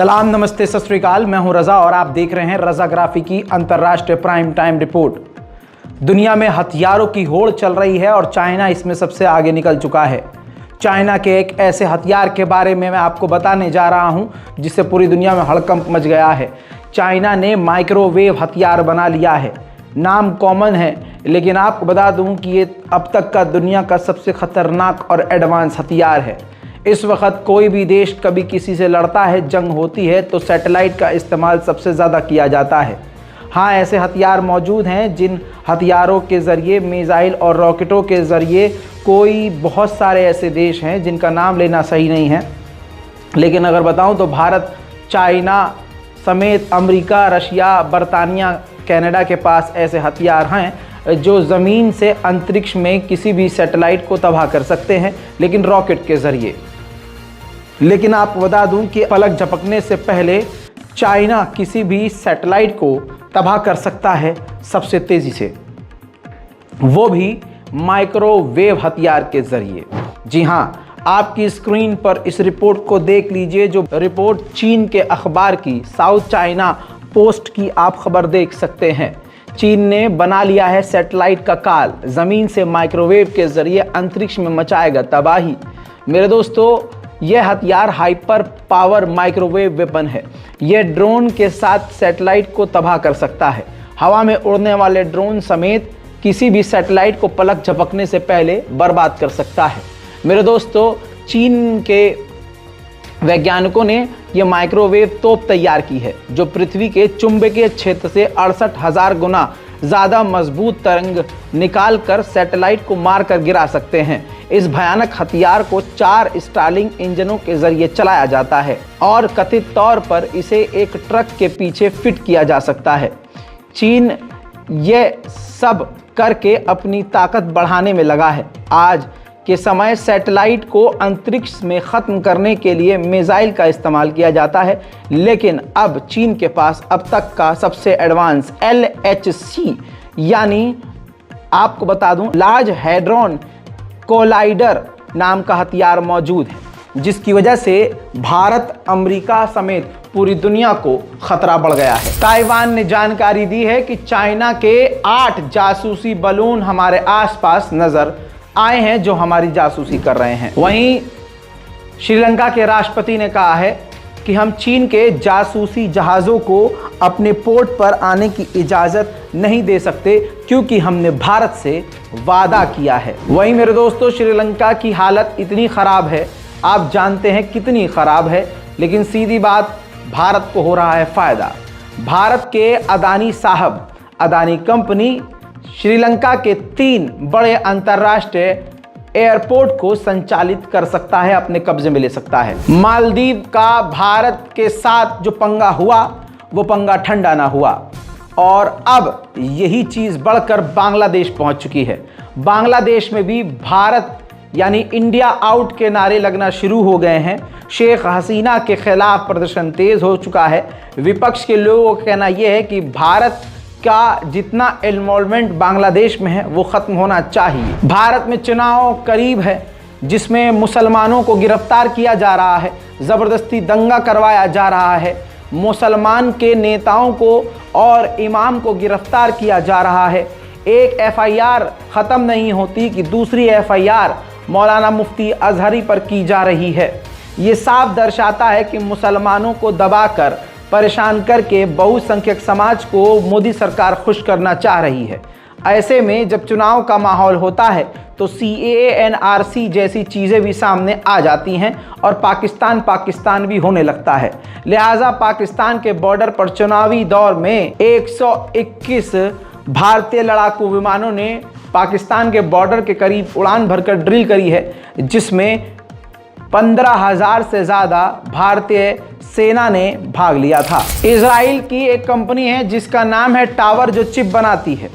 सलाम, नमस्ते, सत श्री अकाल। मैं हूं रज़ा और आप देख रहे हैं रज़ाग्राफी की अंतर्राष्ट्रीय प्राइम टाइम रिपोर्ट। दुनिया में हथियारों की होड़ चल रही है और चाइना इसमें सबसे आगे निकल चुका है। चाइना के एक ऐसे हथियार के बारे में मैं आपको बताने जा रहा हूं जिससे पूरी दुनिया में हड़कंप मच गया है। चाइना ने माइक्रोवेव हथियार बना लिया है। नाम कॉमन है, लेकिन आपको बता दूं कि ये अब तक का दुनिया का सबसे खतरनाक और एडवांस हथियार है। इस वक्त कोई भी देश कभी किसी से लड़ता है, जंग होती है, तो सैटेलाइट का इस्तेमाल सबसे ज़्यादा किया जाता है। हाँ, ऐसे हथियार मौजूद हैं जिन हथियारों के ज़रिए, मिसाइल और रॉकेटों के ज़रिए कोई बहुत सारे ऐसे देश हैं जिनका नाम लेना सही नहीं है, लेकिन अगर बताऊं तो भारत, चाइना समेत अमेरिका, रशिया, बरतानिया, कनाडा के पास ऐसे हथियार हैं जो ज़मीन से अंतरिक्ष में किसी भी सैटेलाइट को तबाह कर सकते हैं, लेकिन रॉकेट के ज़रिए। लेकिन आपको बता दूं कि पलक झपकने से पहले चाइना किसी भी सैटेलाइट को तबाह कर सकता है सबसे तेज़ी से, वो भी माइक्रोवेव हथियार के ज़रिए। जी हाँ, आपकी स्क्रीन पर इस रिपोर्ट को देख लीजिए, जो रिपोर्ट चीन के अखबार की साउथ चाइना पोस्ट की आप खबर देख सकते हैं। चीन ने बना लिया है सैटेलाइट का काल, ज़मीन से माइक्रोवेव के ज़रिए अंतरिक्ष में मचाएगा तबाही। मेरे दोस्तों, यह हथियार हाइपर पावर माइक्रोवेव वेपन है। यह ड्रोन के साथ सैटेलाइट को तबाह कर सकता है। हवा में उड़ने वाले ड्रोन समेत किसी भी सैटेलाइट को पलक झपकने से पहले बर्बाद कर सकता है। मेरे दोस्तों, चीन के वैज्ञानिकों ने यह माइक्रोवेव तोप तैयार की है जो पृथ्वी के चुंबकीय क्षेत्र से 68,000 गुना ज़्यादा मजबूत तरंग निकालकर सैटेलाइट को मारकर गिरा सकते हैं। इस भयानक हथियार को 4 स्टारलिंक इंजनों के जरिए चलाया जाता है और कथित तौर पर इसे एक ट्रक के पीछे फिट किया जा सकता है। चीन यह सब करके अपनी ताकत बढ़ाने में लगा है। आज के समय सैटेलाइट को अंतरिक्ष में ख़त्म करने के लिए मिसाइल का इस्तेमाल किया जाता है, लेकिन अब चीन के पास अब तक का सबसे एडवांस LHC यानी आपको बता दूं लार्ज हैड्रॉन कोलाइडर नाम का हथियार मौजूद है, जिसकी वजह से भारत, अमेरिका समेत पूरी दुनिया को खतरा बढ़ गया है। ताइवान ने जानकारी दी है कि चाइना के 8 जासूसी बलून हमारे आसपास नजर आए हैं जो हमारी जासूसी कर रहे हैं। वहीं श्रीलंका के राष्ट्रपति ने कहा है कि हम चीन के जासूसी जहाज़ों को अपने पोर्ट पर आने की इजाज़त नहीं दे सकते, क्योंकि हमने भारत से वादा किया है। वहीं मेरे दोस्तों, श्रीलंका की हालत इतनी ख़राब है, आप जानते हैं कितनी ख़राब है, लेकिन सीधी बात, भारत को हो रहा है फ़ायदा। भारत के अदानी साहब, अदानी कंपनी श्रीलंका के 3 बड़े अंतर्राष्ट्रीय एयरपोर्ट को संचालित कर सकता है, अपने कब्जे में ले सकता है। मालदीव का भारत के साथ जो पंगा हुआ, वो पंगा ठंडा ना हुआ और अब यही चीज़ बढ़कर बांग्लादेश पहुंच चुकी है। बांग्लादेश में भी भारत यानी इंडिया आउट के नारे लगना शुरू हो गए हैं। शेख हसीना के खिलाफ प्रदर्शन तेज हो चुका है। विपक्ष के लोगों का कहना यह है कि भारत का जितना इन्वॉल्वमेंट बांग्लादेश में है वो ख़त्म होना चाहिए। भारत में चुनाव करीब है, जिसमें मुसलमानों को गिरफ्तार किया जा रहा है, ज़बरदस्ती दंगा करवाया जा रहा है, मुसलमान के नेताओं को और इमाम को गिरफ्तार किया जा रहा है। एक FIR ख़त्म नहीं होती कि दूसरी FIR मौलाना मुफ्ती अजहरी पर की जा रही है। ये साफ दर्शाता है कि मुसलमानों को दबाकर, परेशान करके बहुसंख्यक समाज को मोदी सरकार खुश करना चाह रही है। ऐसे में जब चुनाव का माहौल होता है तो CAA NRC जैसी चीज़ें भी सामने आ जाती हैं और पाकिस्तान भी होने लगता है। लिहाजा पाकिस्तान के बॉर्डर पर चुनावी दौर में 121 भारतीय लड़ाकू विमानों ने पाकिस्तान के बॉर्डर के करीब उड़ान भरकर ड्रिल करी है, जिसमें 15,000 से ज़्यादा भारतीय सेना ने भाग लिया था। इजराइल की एक कंपनी है जिसका नाम है टावर, जो चिप बनाती है।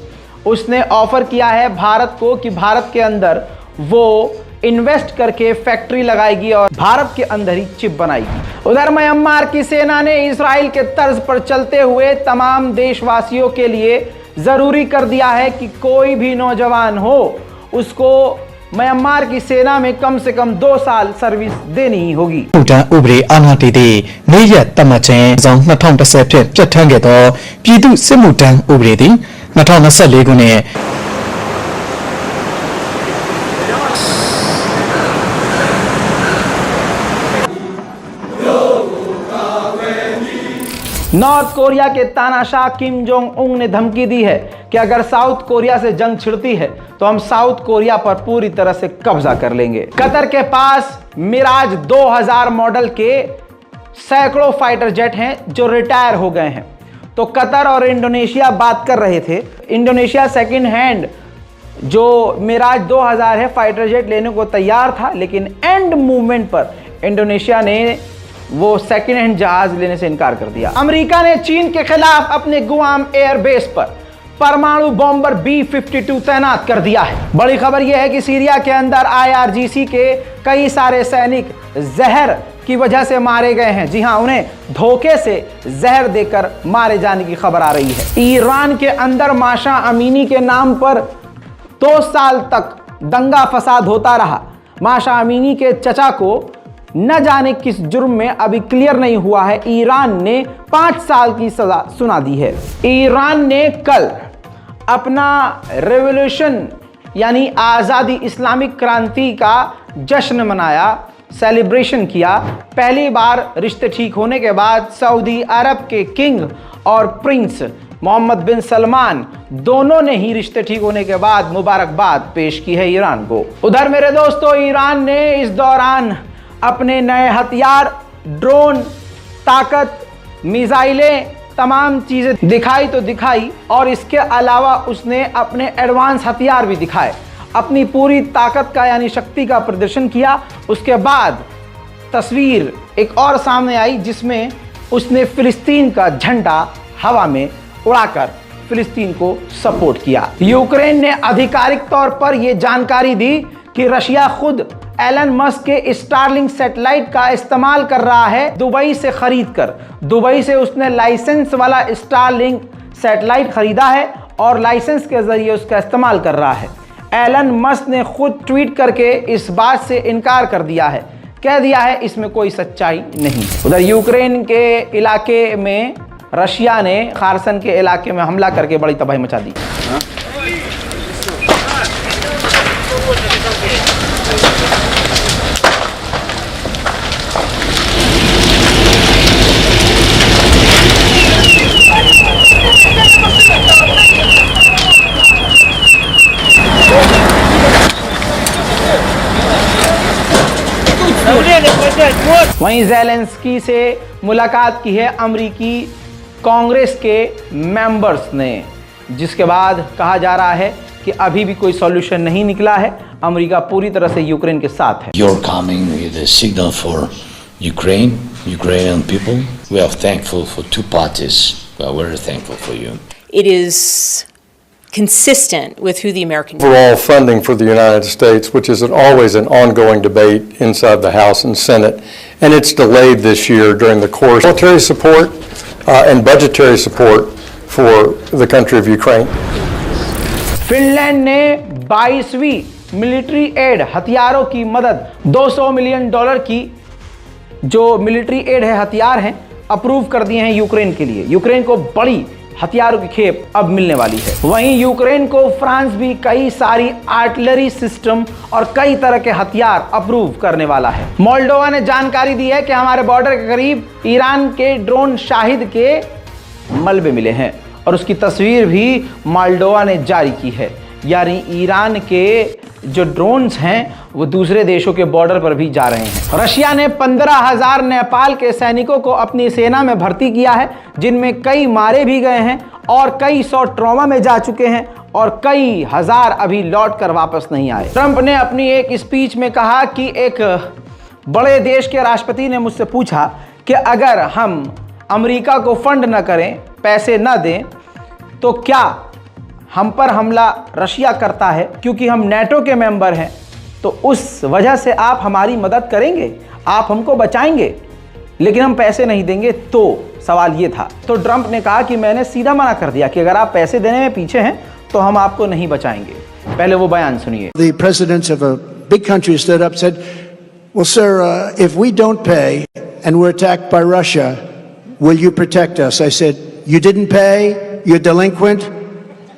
उसने ऑफर किया है भारत को कि भारत के अंदर वो इन्वेस्ट करके फैक्ट्री लगाएगी और भारत के अंदर ही चिप बनाएगी। उधर म्यांमार की सेना ने इजराइल के तर्ज पर चलते हुए तमाम देशवासियों के लिए ज़रूरी कर दिया है कि कोई भी नौजवान हो उसको म्यांमार की सेना में कम से कम 2 साल सर्विस देनी ही होगी। ဥပဒေအာဏာတည်သည့်နေ့ရက်သတ်မှတ်ခြင်းဆောင်2010ဖြင့်ပြဋ္ဌာန်းခဲ့သောပြည်သူ့စစ်မှုထမ်းဥပဒေသည်2024ခုနှစ် नॉर्थ कोरिया के तानाशाह किम जोंग उंग ने धमकी दी है कि अगर साउथ कोरिया से जंग छिड़ती है तो हम साउथ कोरिया पर पूरी तरह से कब्जा कर लेंगे। कतर के पास मिराज 2000 मॉडल के सैकड़ों फाइटर जेट हैं जो रिटायर हो गए हैं। तो कतर और इंडोनेशिया बात कर रहे थे। इंडोनेशिया सेकंड हैंड जो मिराज 2000 है फाइटर जेट लेने को तैयार था, लेकिन एंड मूवमेंट पर इंडोनेशिया ने वो सेकेंड हैंड जहाज लेने से इनकार कर दिया। अमेरिका ने चीन के खिलाफ अपने गुआम एयरबेस पर परमाणु बॉम्बर B-52 तैनात कर दिया है। बड़ी खबर यह है कि सीरिया के अंदर IRGC के कई सारे सैनिक जहर की वजह से मारे गए हैं। जी हां, उन्हें धोखे से जहर देकर मारे जाने की खबर आ रही है। ईरान के अंदर माशा अमीनी के नाम पर 2 साल तक दंगा फसाद होता रहा। माशा अमीनी के चचा को न जाने किस जुर्म में अभी क्लियर नहीं हुआ है, ईरान ने 5 साल की सजा सुना दी है। ईरान ने कल अपना रेवोल्यूशन यानी आज़ादी इस्लामिक क्रांति का जश्न मनाया, सेलिब्रेशन किया। पहली बार रिश्ते ठीक होने के बाद सऊदी अरब के किंग और प्रिंस मोहम्मद बिन सलमान दोनों ने ही रिश्ते ठीक होने के बाद मुबारकबाद पेश की है ईरान को। उधर मेरे दोस्तों, ईरान ने इस दौरान अपने नए हथियार, ड्रोन, ताकत, मिसाइलें, तमाम चीजें दिखाई तो दिखाई, और इसके अलावा उसने अपने एडवांस हथियार भी दिखाए, अपनी पूरी ताकत का यानी शक्ति का प्रदर्शन किया। उसके बाद तस्वीर एक और सामने आई जिसमें उसने फिलिस्तीन का झंडा हवा में उड़ाकर फिलिस्तीन को सपोर्ट किया। यूक्रेन ने आधिकारिक तौर पर यह जानकारी दी कि रशिया खुद एलन मस्क के स्टारलिंक सैटेलाइट का इस्तेमाल कर रहा है, दुबई से खरीद कर। दुबई से उसने लाइसेंस वाला स्टारलिंक सैटेलाइट खरीदा है और लाइसेंस के जरिए उसका इस्तेमाल कर रहा है। एलन मस्क ने खुद ट्वीट करके इस बात से इनकार कर दिया है, कह दिया है इसमें कोई सच्चाई नहीं। उधर यूक्रेन के इलाके में रशिया ने खारसन के इलाके में हमला करके बड़ी तबाही मचा दी। वहीं ज़ेलेंस्की से मुलाकात की है अमेरिकी कांग्रेस के मेंबर्स ने, जिसके बाद कहा जा रहा है कि अभी भी कोई सॉल्यूशन नहीं निकला है। अमेरिका पूरी तरह से यूक्रेन के साथ है। You're coming with a signal for Ukraine, Ukrainian people. We are thankful for two parties. We are very thankful for you. It is consistent with who the American overall funding for the United States, which is always an ongoing debate inside the House and Senate, and it's delayed this year during the course. Military support and budgetary support for the country of Ukraine. Finland ने 22वीं military add हथियारों की मदद $200 million की जो military add है, हथियार हैं, approve कर दिए हैं यूक्रेन के लिए। यूक्रेन को बड़ी हथियारों की खेप अब मिलने वाली है। वहीं यूक्रेन को फ्रांस भी कई सारी आर्टिलरी सिस्टम और कई तरह के हथियार अप्रूव करने वाला है। मोल्डोवा ने जानकारी दी है कि हमारे बॉर्डर के करीब ईरान के ड्रोन शाहिद के मलबे मिले हैं और उसकी तस्वीर भी मोल्डोवा ने जारी की है। यानी ईरान के जो ड्रोन्स हैं वो दूसरे देशों के बॉर्डर पर भी जा रहे हैं। रशिया ने 15,000 नेपाल के सैनिकों को अपनी सेना में भर्ती किया है, जिनमें कई मारे भी गए हैं और कई 100 ट्रॉमा में जा चुके हैं और कई हजार अभी लौट कर वापस नहीं आए। ट्रंप ने अपनी एक स्पीच में कहा कि एक बड़े देश के राष्ट्रपति ने मुझसे पूछा कि अगर हम अमेरिका को फंड न करें, पैसे न दें, तो क्या हम पर हमला रशिया करता है? क्योंकि हम नेटो के मेंबर हैं, तो उस वजह से आप हमारी मदद करेंगे, आप हमको बचाएंगे, लेकिन हम पैसे नहीं देंगे। तो सवाल ये था। तो ट्रंप ने कहा कि मैंने सीधा मना कर दिया कि अगर आप पैसे देने में पीछे हैं तो हम आपको नहीं बचाएंगे। पहले वो बयान सुनिए। The presidents of a big country stood up and said, well, sir, if we don't pay and we're attacked by Russia, will you protect us? I said, you didn't pay? You're delinquent?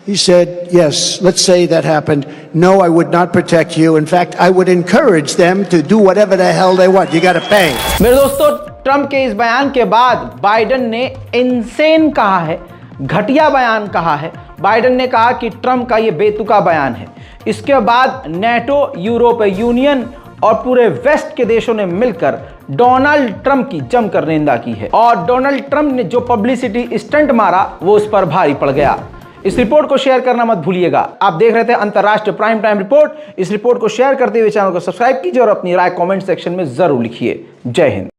He said, yes, let's say that happened. No, I would not protect you. In fact, I would encourage them to do whatever the hell they want. You got to pay. मेरे दोस्तों, Trump के इस बयान के बाद Biden ने insane कहा है, घटिया बयान कहा है। बाइडेन ने कहा कि ट्रंप का यह बेतुका बयान है। इसके बाद नेटो, यूरोपीय यूनियन और पूरे वेस्ट के देशों ने मिलकर डोनाल्ड ट्रंप की जमकर निंदा की है और डोनाल्ड ट्रंप ने जो पब्लिसिटी स्टंट मारा वो उस पर भारी पड़ गया। इस रिपोर्ट को शेयर करना मत भूलिएगा। आप देख रहे थे अंतरराष्ट्रीय प्राइम टाइम रिपोर्ट। इस रिपोर्ट को शेयर करते हुए चैनल को सब्सक्राइब कीजिए और अपनी राय कमेंट सेक्शन में जरूर लिखिए। जय हिंद।